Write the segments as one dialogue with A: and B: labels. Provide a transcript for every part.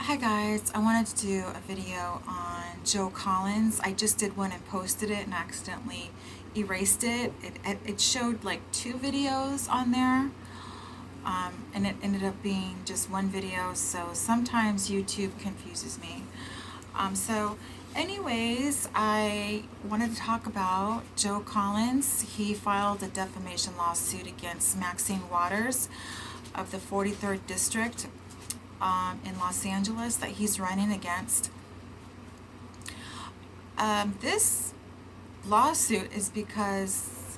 A: Hi guys, I wanted to do a video on Joe Collins. I just did one and posted it and accidentally erased it. It showed like two videos on there, and it ended up being just one video, so sometimes YouTube confuses me. So anyways, I wanted to talk about Joe Collins. He filed a defamation lawsuit against Maxine Waters of the 43rd District in Los Angeles that he's running against. This lawsuit is because,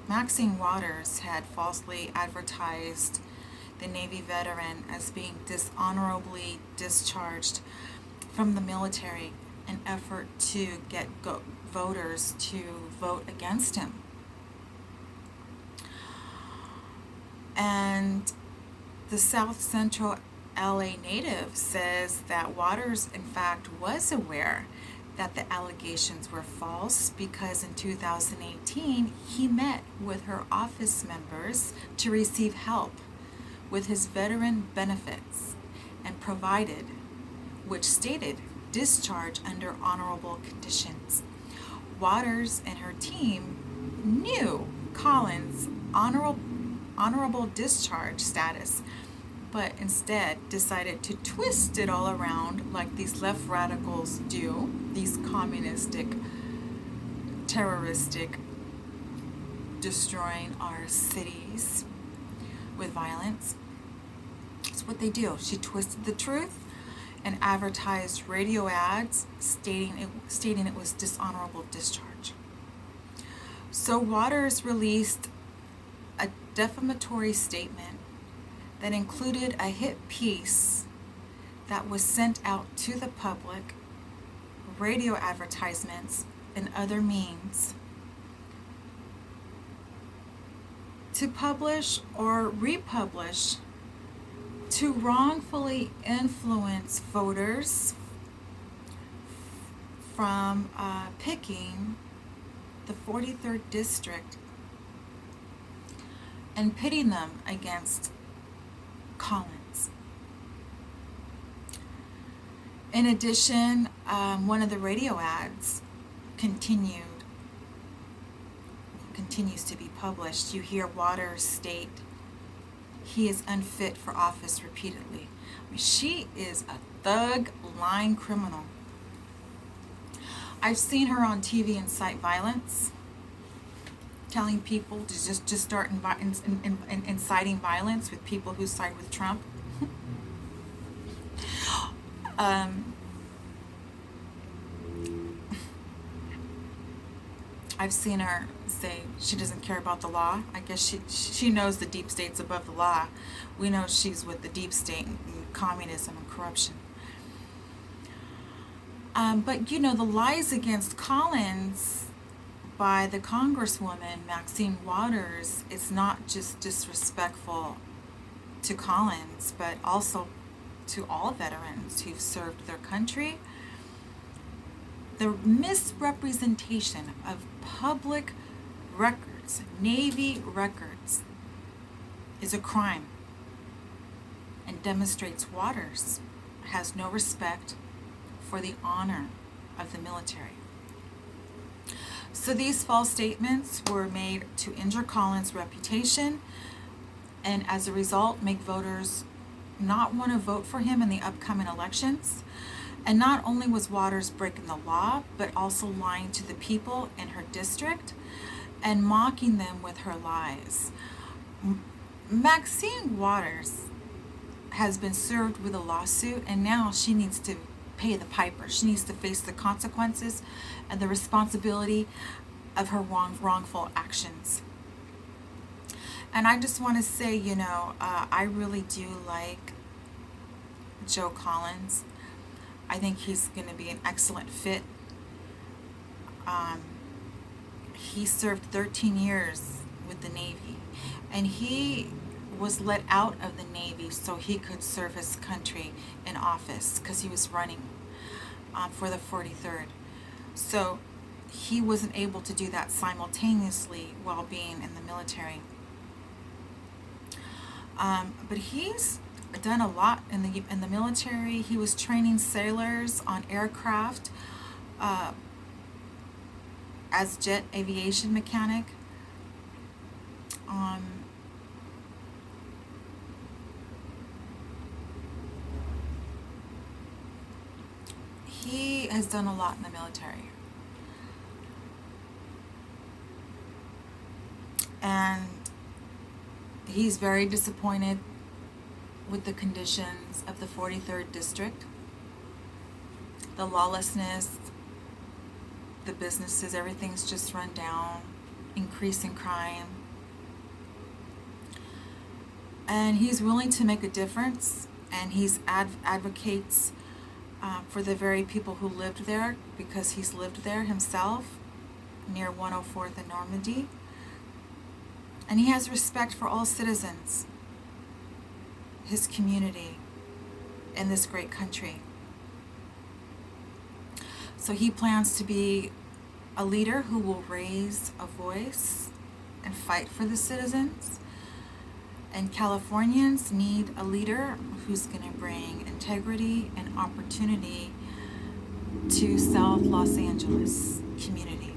A: Maxine Waters had falsely advertised the Navy veteran as being dishonorably discharged from the military in effort to get voters to vote against him. And the South Central LA native says that Waters, in fact, was aware that the allegations were false because in 2018 he met with her office members to receive help with his veteran benefits and provided, which stated discharge under honorable conditions. Waters and her team knew Collins' honorable discharge status, but instead decided to twist it all around like these left radicals do, these communistic, terroristic, destroying our cities with violence. That's what they do. She twisted the truth and advertised radio ads stating it was dishonorable discharge. So Waters released a defamatory statement that included a hit piece that was sent out to the public, radio advertisements, and other means to publish or republish to wrongfully influence voters from picking the 43rd District and pitting them against Collins. In addition, one of the radio ads continues to be published. You hear Waters state he is unfit for office repeatedly. I mean, she is a thug, lying criminal. I've seen her on TV incite violence, telling people to just start inciting violence with people who side with Trump. I've seen her say she doesn't care about the law. I guess she knows the deep state's above the law. We know she's with the deep state and communism and corruption. But the lies against Collins by the Congresswoman Maxine Waters is not just disrespectful to Collins, but also to all veterans who've served their country. The misrepresentation of public records, Navy records, is a crime and demonstrates Waters has no respect for the honor of the military. So these false statements were made to injure Collins' reputation and as a result make voters not want to vote for him in the upcoming elections. And not only was Waters breaking the law, but also lying to the people in her district and mocking them with her lies. Maxine Waters has been served with a lawsuit, and now she needs to pay the piper. She needs to face the consequences and the responsibility of her wrongful actions. And I just want to say, I really do like Joe Collins. I think he's going to be an excellent fit. He served 13 years with the Navy, and he was let out of the Navy so he could serve his country in office because he was running for the 43rd. So he wasn't able to do that simultaneously while being in the military. But he's done a lot in the military. He was training sailors on aircraft as jet aviation mechanic. Um, he has done a lot in the military. And he's very disappointed with the conditions of the 43rd District. The lawlessness, the businesses, everything's just run down, increase in crime. And he's willing to make a difference, and he's advocates for the very people who lived there, because he's lived there himself, near 104th and Normandy. And he has respect for all citizens, his community, in this great country. So he plans to be a leader who will raise a voice and fight for the citizens. And Californians need a leader who's going to bring integrity and opportunity to South Los Angeles community.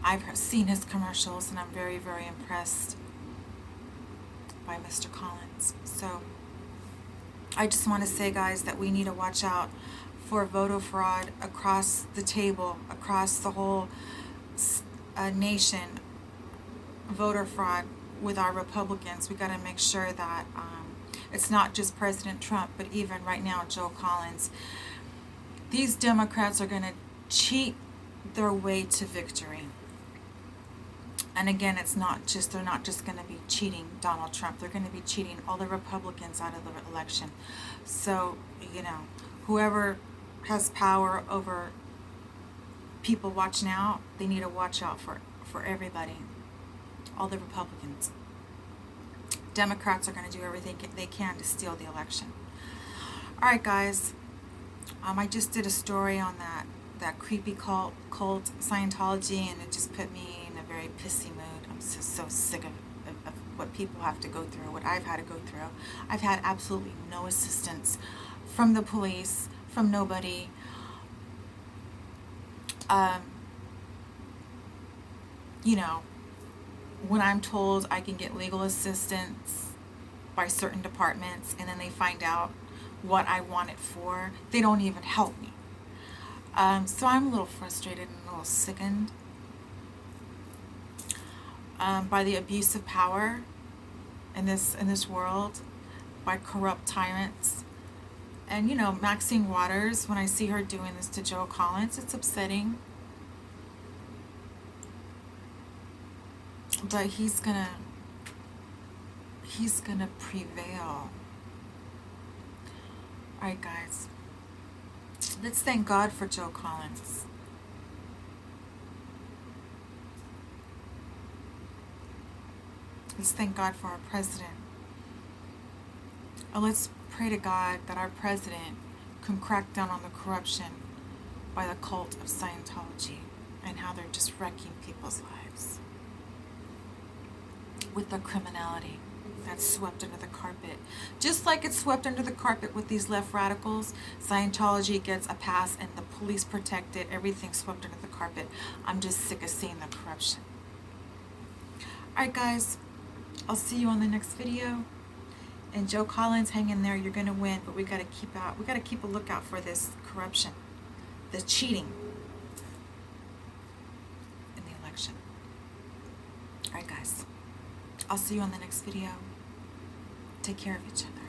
A: I've seen his commercials, and I'm very, very impressed by Mr. Collins. So I just want to say, guys, that we need to watch out for voter fraud across the table, across the whole nation. Voter fraud with our Republicans. We got to make sure that it's not just President Trump, but even right now Joe Collins. These Democrats are going to cheat their way to victory. And again, they're not just going to be cheating Donald Trump. They're going to be cheating all the Republicans out of the election. So, whoever has power over people watching out, they need to watch out for everybody. All the Republicans. Democrats are going to do everything they can to steal the election. All right, guys. I just did a story on that creepy cult Scientology, and it just put me in a very pissy mood. I'm so sick of what people have to go through, what I've had to go through. I've had absolutely no assistance from the police, from nobody. When I'm told I can get legal assistance by certain departments, and then they find out what I want it for, they don't even help me. So I'm a little frustrated and a little sickened by the abuse of power in this world, by corrupt tyrants. And Maxine Waters, when I see her doing this to Joe Collins, it's upsetting. But he's gonna prevail. Alright, guys. Let's thank God for Joe Collins. Let's thank God for our president. And let's pray to God that our president can crack down on the corruption by the cult of Scientology and how they're just wrecking people's lives with the criminality that's swept under the carpet. Just like it's swept under the carpet with these left radicals, Scientology gets a pass and the police protect it. Everything's swept under the carpet. I'm just sick of seeing the corruption. Alright, guys. I'll see you on the next video. And Joe Collins, hang in there. You're going to win, but we got to keep a lookout for this corruption, the cheating in the election. Alright, guys. I'll see you on the next video. Take care of each other.